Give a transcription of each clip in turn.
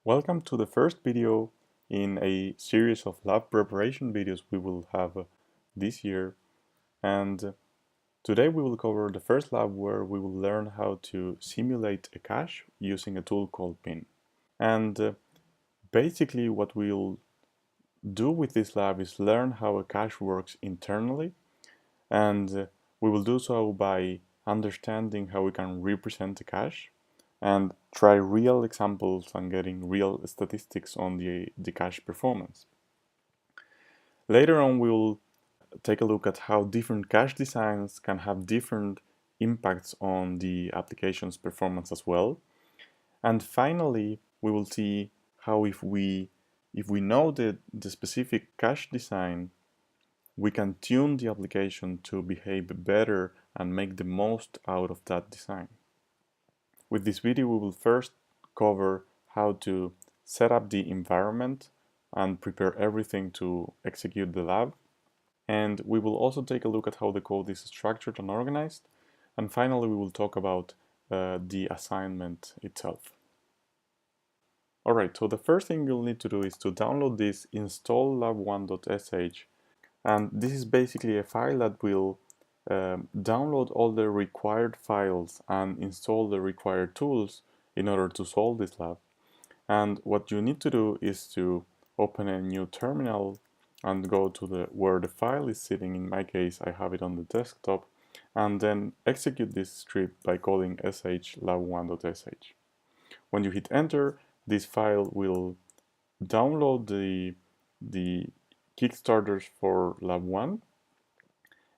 Welcome to the first video in a series of lab preparation videos we will have this year. And today we will cover the first lab where we will learn how to simulate a cache using a tool called PIN. And basically what we'll do with this lab is learn how a cache works internally, and we will do so by understanding how we can represent a cache and try real examples and getting real statistics on the cache performance. Later on, we'll take a look at how different cache designs can have different impacts on the application's performance as well. And finally, we will see how if we know the specific cache design, we can tune the application to behave better and make the most out of that design. With this video, we will first cover how to set up the environment and prepare everything to execute the lab. And we will also take a look at how the code is structured and organized. And finally, we will talk about the assignment itself. Alright, so the first thing you'll need to do is to download this install lab1.sh, and this is basically a file that will download all the required files and install the required tools in order to solve this lab. And what you need to do is to open a new terminal and go to where the file is sitting. In my case, I have it on the desktop, and then execute this script by calling sh lab1.sh. When you hit enter, this file will download the Kickstarters for Lab 1,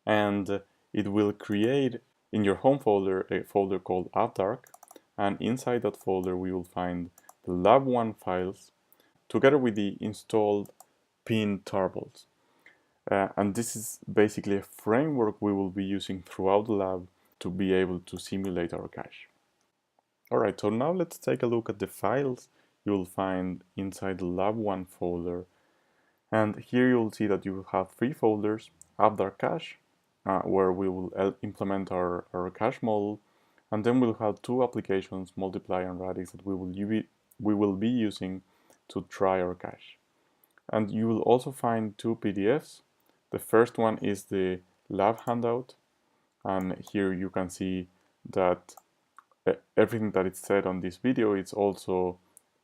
and it will create in your home folder a folder called AppDark, and inside that folder we will find the Lab 1 files together with the installed pin tarbles. And this is basically a framework we will be using throughout the lab to be able to simulate our cache. Alright, so now let's take a look at the files you'll find inside the Lab 1 folder. And here you'll see that you will have three folders: AppDark Cache, where we will implement our cache model, and then we'll have two applications, Multiply and Radix, that we will be using to try our cache. And you will also find two PDFs. The first one is the lab handout, and here you can see that everything that is said on this video is also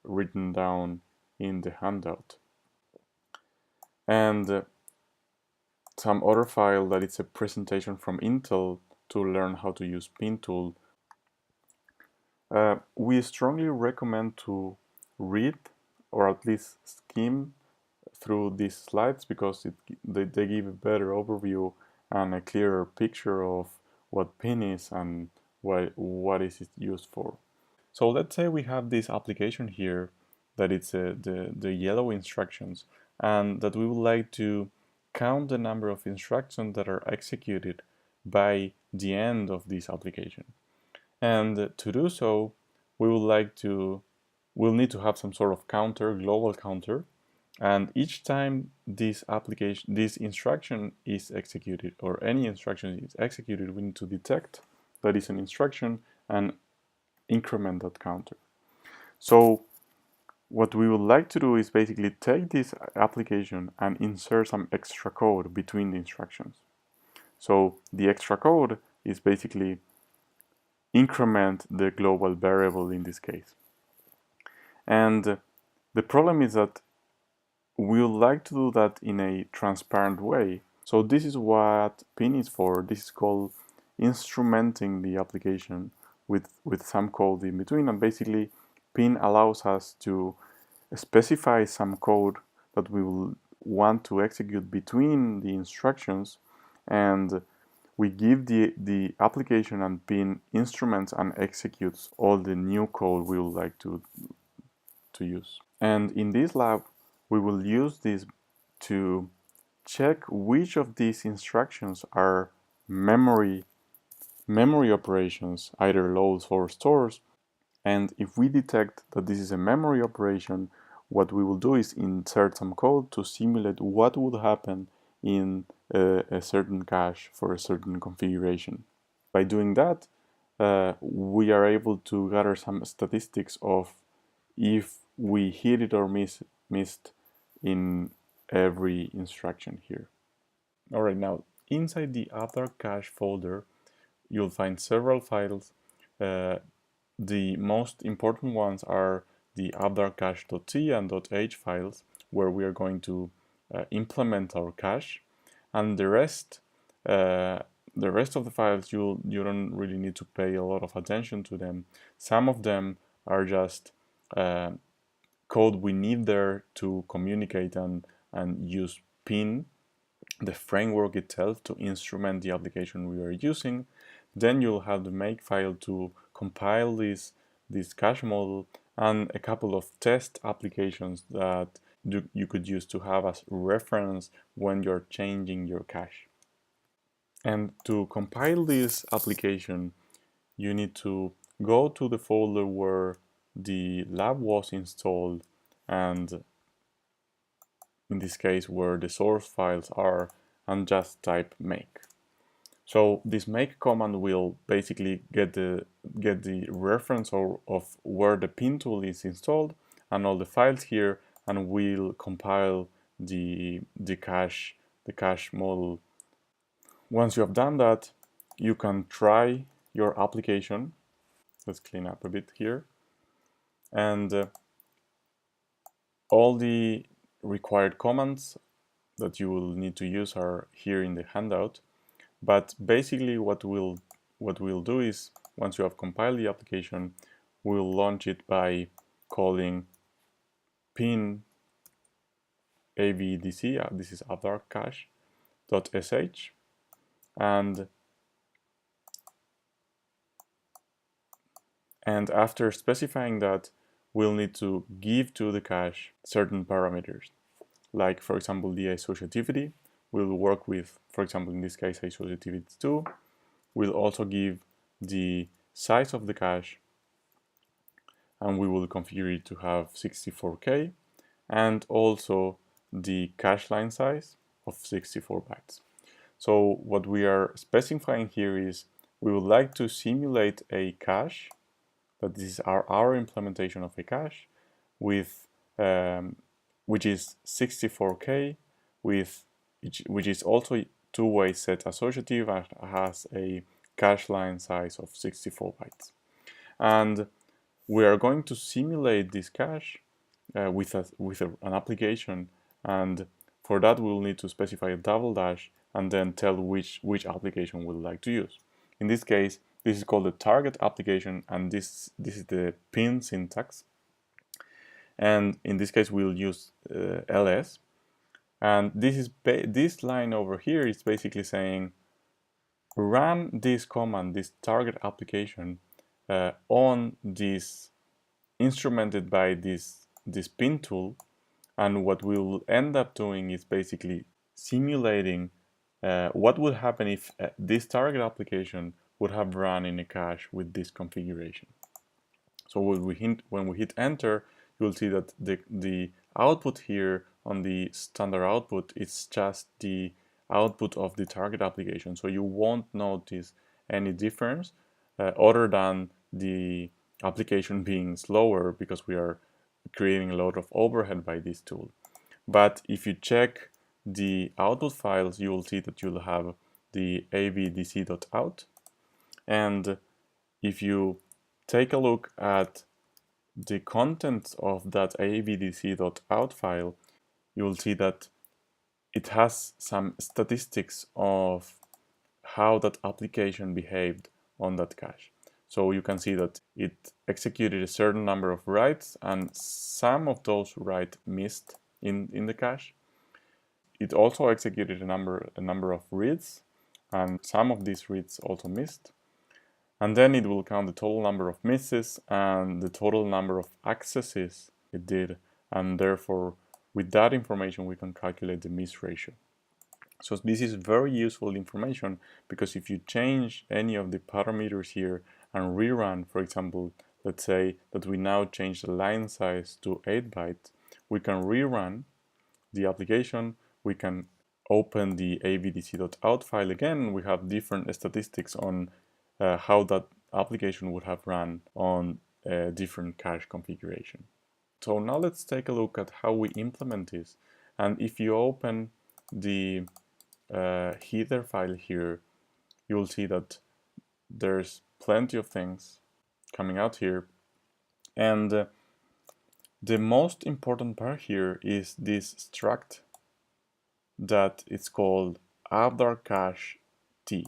written down in the handout. And some other file that is a presentation from Intel to learn how to use PIN tool. We strongly recommend to read or at least skim through these slides because they give a better overview and a clearer picture of what PIN is and what is it used for. So let's say we have this application here that it's the yellow instructions, and that we would like to count the number of instructions that are executed by the end of this application. And to do so, we'll need to have some sort of counter, global counter, and each time this instruction is executed, or any instruction is executed, we need to detect that is an instruction and increment that counter. So what we would like to do is basically take this application and insert some extra code between the instructions. So the extra code is basically increment the global variable in this case. And the problem is that we would like to do that in a transparent way. So this is what PIN is for. This is called instrumenting the application with some code in between, and basically PIN allows us to specify some code that we will want to execute between the instructions, and we give the application and PIN instruments and executes all the new code we would like to use. And in this lab, we will use this to check which of these instructions are memory operations, either loads or stores. And if we detect that this is a memory operation, what we will do is insert some code to simulate what would happen in a certain cache for a certain configuration. By doing that, we are able to gather some statistics of if we hit it or missed in every instruction here. All right, now inside the AppDart cache folder, you'll find several files. The most important ones are the appdartcache.c and .h files, where we are going to implement our cache, and the rest of the files you don't really need to pay a lot of attention to them. Some of them are just code we need there to communicate and use Pin, the framework itself, to instrument the application we are using. Then you'll have the make file to compile this cache model, and a couple of test applications that you could use to have as reference when you're changing your cache. And to compile this application, you need to go to the folder where the lab was installed, and in this case where the source files are, and just type make. So this make command will basically get the reference of where the pin tool is installed and all the files here, and will compile the cache model. Once you have done that, you can try your application. Let's clean up a bit here, and all the required commands that you will need to use are here in the handout. But basically what we'll do is, once you have compiled the application, we'll launch it by calling pin avdc, this is appdartcache.sh, and after specifying that, we'll need to give to the cache certain parameters, like for example the associativity. We'll work with, for example, in this case, associativity 2. We'll also give the size of the cache, and we will configure it to have 64K, and also the cache line size of 64 bytes. So what we are specifying here is we would like to simulate a cache, that this is our implementation of a cache, with which is 64K, with which is also two-way set associative and has a cache line size of 64 bytes. And we are going to simulate this cache with an application, and for that we'll need to specify a double dash and then tell which application we'd like to use. In this case, this is called the target application, and this is the pin syntax. And in this case, we'll use ls. And this line over here is basically saying, run this command, this target application, on this instrumented by this pin tool. And what we'll end up doing is basically simulating what would happen if this target application would have run in a cache with this configuration. So when we hit enter, you'll see that the output here on the standard output is just the output of the target application. So you won't notice any difference other than the application being slower, because we are creating a lot of overhead by this tool. But if you check the output files, you will see that you'll have the avdc.out. And if you take a look at the contents of that avdc.out file, you will see that it has some statistics of how that application behaved on that cache. So you can see that it executed a certain number of writes, and some of those writes missed in the cache. It also executed a number of reads, and some of these reads also missed. And then it will count the total number of misses and the total number of accesses it did, and therefore with that information we can calculate the miss ratio. So this is very useful information, because if you change any of the parameters here and rerun, for example, let's say that we now change the line size to 8 bytes, we can rerun the application, we can open the avdc.out file again, we have different statistics on how that application would have run on a different cache configuration. So now let's take a look at how we implement this. And if you open the header file here, you'll see that there's plenty of things coming out here. And the most important part here is this struct that it's called AppDarkCache T.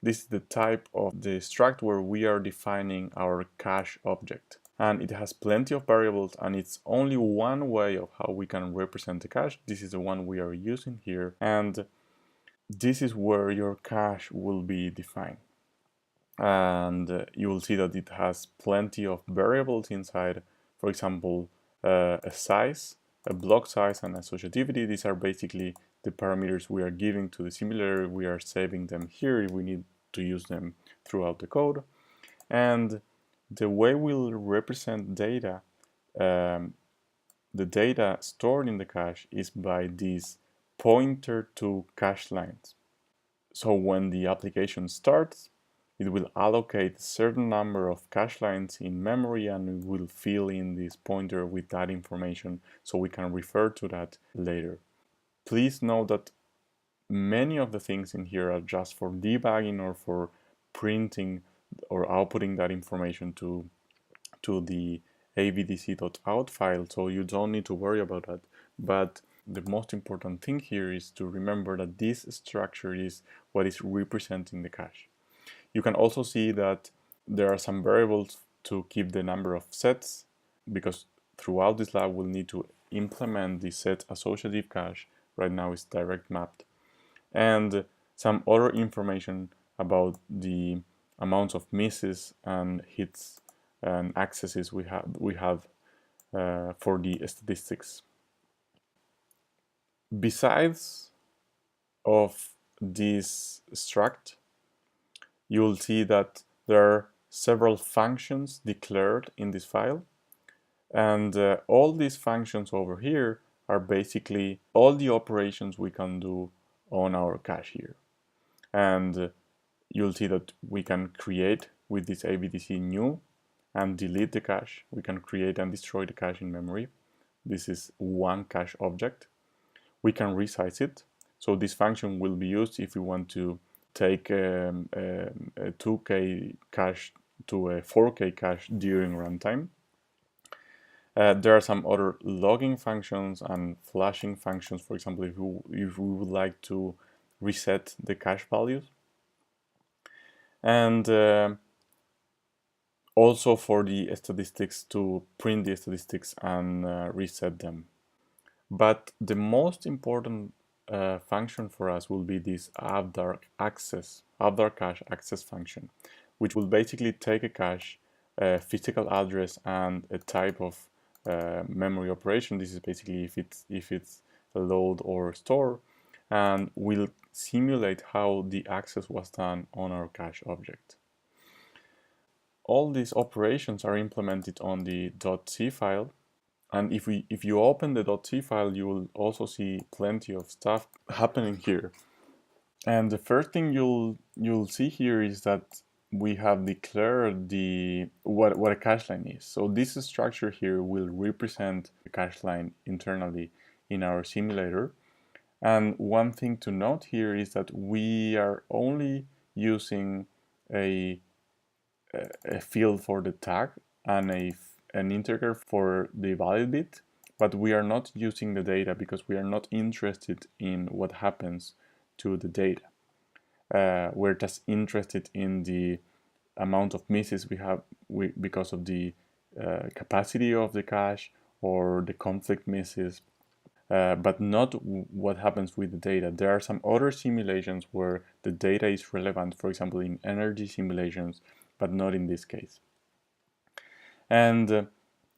This is the type of the struct where we are defining our cache object. And it has plenty of variables, and it's only one way of how we can represent the cache. This is the one we are using here, and this is where your cache will be defined. And you will see that it has plenty of variables inside. For example, a size, a block size, and associativity. These are basically the parameters we are giving to the simulator. We are saving them here if we need to use them throughout the code. And the way we'll represent data, the data stored in the cache, is by these pointer to cache lines. So when the application starts, it will allocate a certain number of cache lines in memory, and it will fill in this pointer with that information so we can refer to that later. Please note that many of the things in here are just for debugging or for printing or outputting that information to the avdc.out file, so you don't need to worry about that. But the most important thing here is to remember that this structure is what is representing the cache. You can also see that there are some variables to keep the number of sets, because throughout this lab we'll need to implement the set associative cache. Right now it's direct mapped. And some other information about the amounts of misses and hits and accesses we have for the statistics. Besides of this struct, you will see that there are several functions declared in this file, and all these functions over here are basically all the operations we can do on our cache here. And you'll see that we can create with this avdc new and delete the cache. We can create and destroy the cache in memory. This is one cache object. We can resize it. So this function will be used if we want to take a 2K cache to a 4K cache during runtime. There are some other logging functions and flashing functions, for example, if we would like to reset the cache values. And also for the statistics, to print the statistics and reset them. But the most important function for us will be this AppDarkCache access function, which will basically take a cache, a physical address, and a type of memory operation. This is basically if it's a load or store, and will simulate how the access was done on our cache object. All these operations are implemented on the .c file, and if you open the .c file, you will also see plenty of stuff happening here. And the first thing you'll see here is that we have declared what a cache line is. So this structure here will represent the cache line internally in our simulator. And one thing to note here is that we are only using a field for the tag and an integer for the valid bit, but we are not using the data because we are not interested in what happens to the data. We're just interested in the amount of misses we have because of the capacity of the cache or the conflict misses, but not what happens with the data. There are some other simulations where the data is relevant, for example in energy simulations, but not in this case. And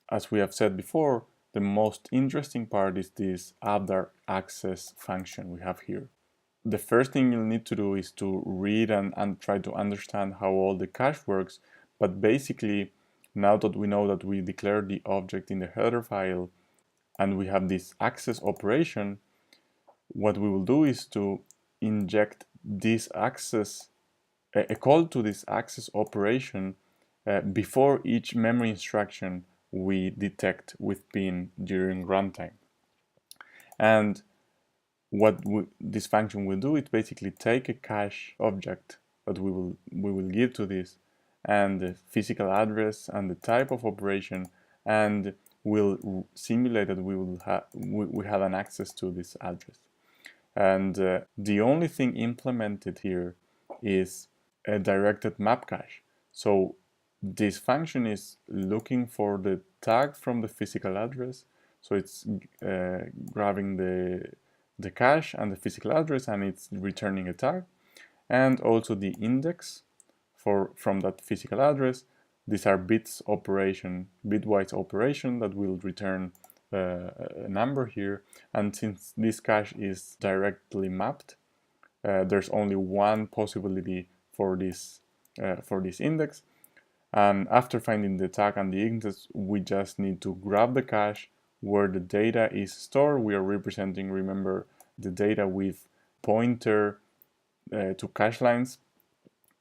as we have said before, the most interesting part is this AppDarkAccess function we have here. The first thing you'll need to do is to read and try to understand how all the cache works, but basically, now that we know that we declared the object in the header file and we have this access operation, what we will do is to inject this access, a call to this access operation before each memory instruction we detect with pin during runtime. And what this function will do, it basically take a cache object that we will give to this, and the physical address and the type of operation, and will simulate that we have an access to this address. And the only thing implemented here is a directed map cache. So this function is looking for the tag from the physical address. So it's grabbing the cache and the physical address, and it's returning a tag, and also the index from that physical address. These are bitwise operation that will return a number here. And since this cache is directly mapped, there's only one possibility for this index. And after finding the tag and the index, we just need to grab the cache where the data is stored. We are representing, remember, the data with pointer to cache lines,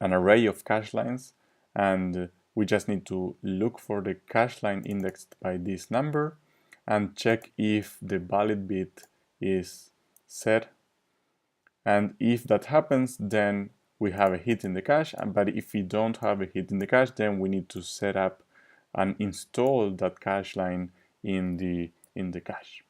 an array of cache lines, and we just need to look for the cache line indexed by this number and check if the valid bit is set. And if that happens, then we have a hit in the cache. But if we don't have a hit in the cache, then we need to set up and install that cache line in the cache.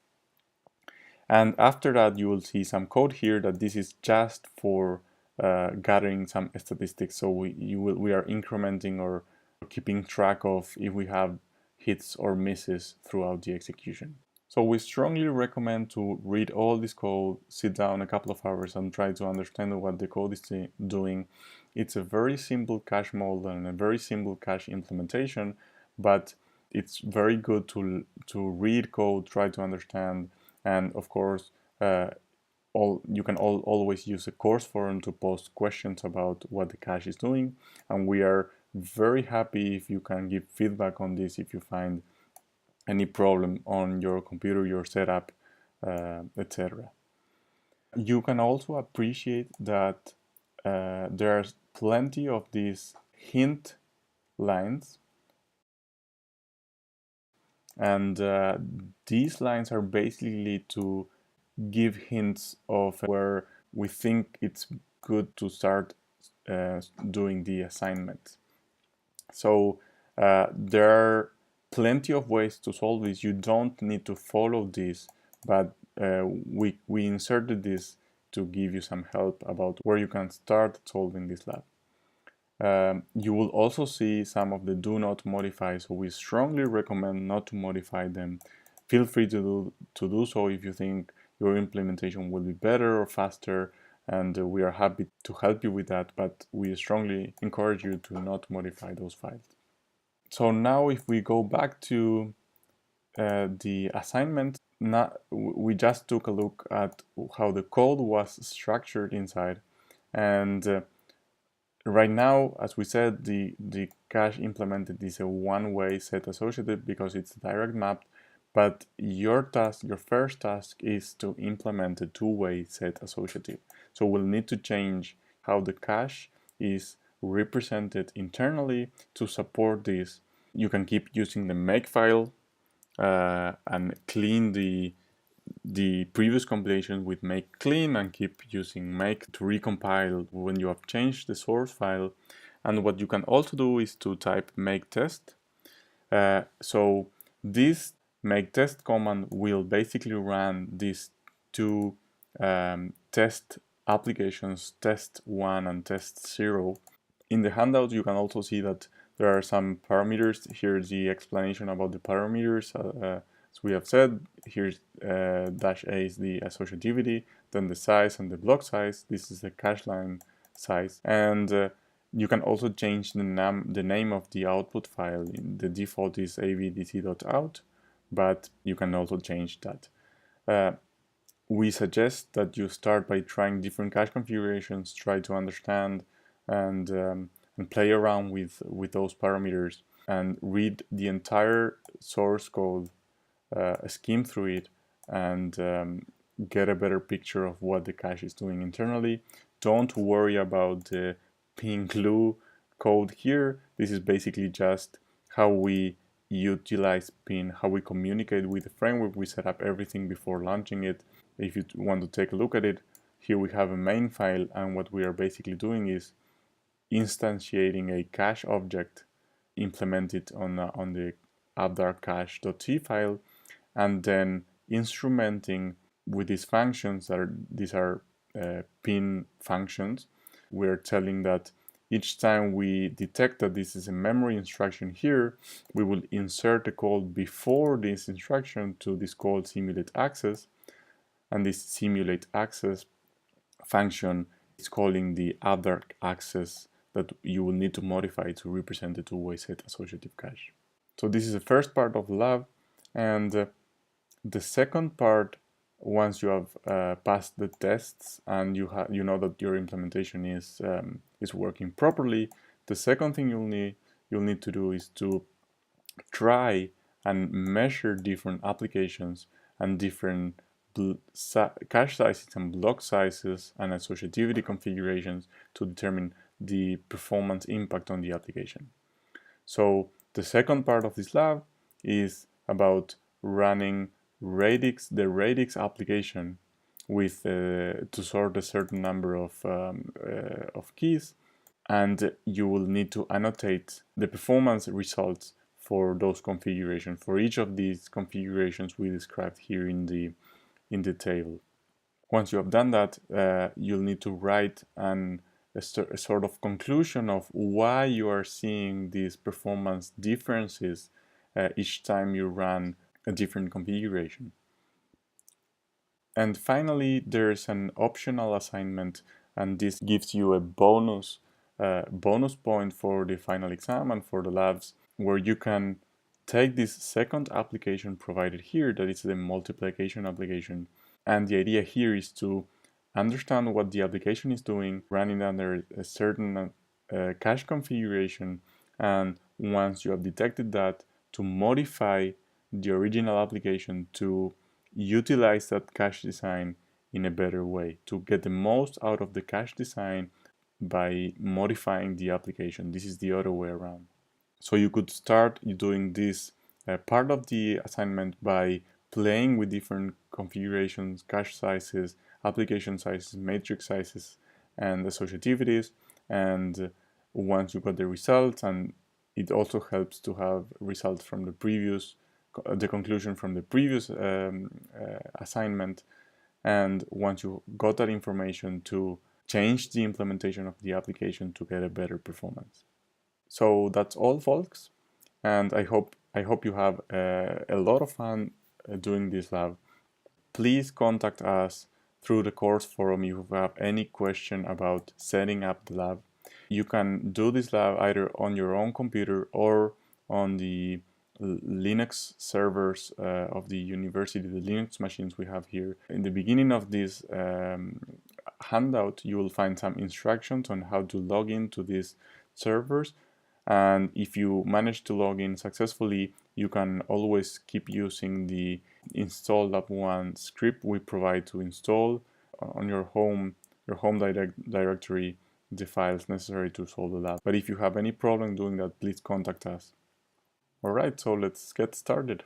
And after that, you will see some code here that this is just for gathering some statistics. So we are incrementing or keeping track of if we have hits or misses throughout the execution. So we strongly recommend to read all this code, sit down a couple of hours and try to understand what the code is doing. It's a very simple cache model and a very simple cache implementation, but it's very good to read code, try to understand, and of course, you can always use a course forum to post questions about what the cache is doing, and we are very happy if you can give feedback on this if you find any problem on your computer, your setup, etc. You can also appreciate that there's plenty of these hint lines, and these lines are basically to give hints of where we think it's good to start doing the assignment. So there are plenty of ways to solve this. You don't need to follow this, but we inserted this to give you some help about where you can start solving this lab. You will also see some of the do not modify, so we strongly recommend not to modify them. Feel free to do so if you think your implementation will be better or faster, and we are happy to help you with that, but we strongly encourage you to not modify those files. So now if we go back to the assignment, we just took a look at how the code was structured inside, and right now, as we said, the cache implemented is a one-way set associative because it's direct mapped, but your first task is to implement a two-way set associative. So we'll need to change how the cache is represented internally to support this. You can keep using the makefile and clean the previous compilation with make clean, and keep using make to recompile when you have changed the source file. And what you can also do is to type make test. So this make test command will basically run these two test applications, test 1 and test 0. In the handout, you can also see that there are some parameters. Here's the explanation about the parameters. As we have said, here's -a is the associativity, then the size and the block size. This is the cache line size. And you can also change the name of the output file. The default is avdc.out, but you can also change that. We suggest that you start by trying different cache configurations, try to understand and play around with those parameters, and read the entire source code, skim through it, and get a better picture of what the cache is doing internally. Don't worry about the ping glue code here. This is basically just how we utilize Pin, how we communicate with the framework. We set up everything before launching it. If you want to take a look at it, here we have a main file, and what we are basically doing is instantiating a cache object implemented on the appdart-cache.c file, and then instrumenting with these functions these are Pin functions. We're telling that each time we detect that this is a memory instruction here, we will insert a call before this instruction to this called simulate access, and this simulate access function is calling the other access that you will need to modify to represent the two-way set associative cache. So this is the first part of the lab, and the second part, once you have passed the tests and you know that your implementation is working properly, the second thing you'll need to do is to try and measure different applications and different cache sizes and block sizes and associativity configurations to determine the performance impact on the application. So the second part of this lab is about running the radix application with to sort a certain number of keys, and you will need to annotate the performance results for those configurations, for each of these configurations we described here in the table. Once you have done that, you'll need to write a sort of conclusion of why you are seeing these performance differences each time you run a different configuration. And finally, there's an optional assignment, and this gives you a bonus point for the final exam and for the labs, where you can take this second application provided here, that is the multiplication application. And the idea here is to understand what the application is doing, running under a certain cache configuration, and once you have detected that, to modify the original application to utilize that cache design in a better way, to get the most out of the cache design by modifying the application. This is the other way around. So you could start doing this part of the assignment by playing with different configurations, cache sizes, application sizes, matrix sizes, and associativities. And once you got the results, and it also helps to have results from the conclusion from the previous assignment. And once you got that information, to change the implementation of the application to get a better performance. So that's all, folks, and I hope you have a lot of fun doing this lab. Please contact us through the course forum if you have any question about setting up the lab. You can do this lab either on your own computer or on the Linux servers of the university, the Linux machines we have here. In the beginning of this handout, you will find some instructions on how to log into these servers. And if you manage to log in successfully, you can always keep using the install lab1 script we provide to install on your home directory the files necessary to solve the lab. But if you have any problem doing that, please contact us. Alright, so let's get started.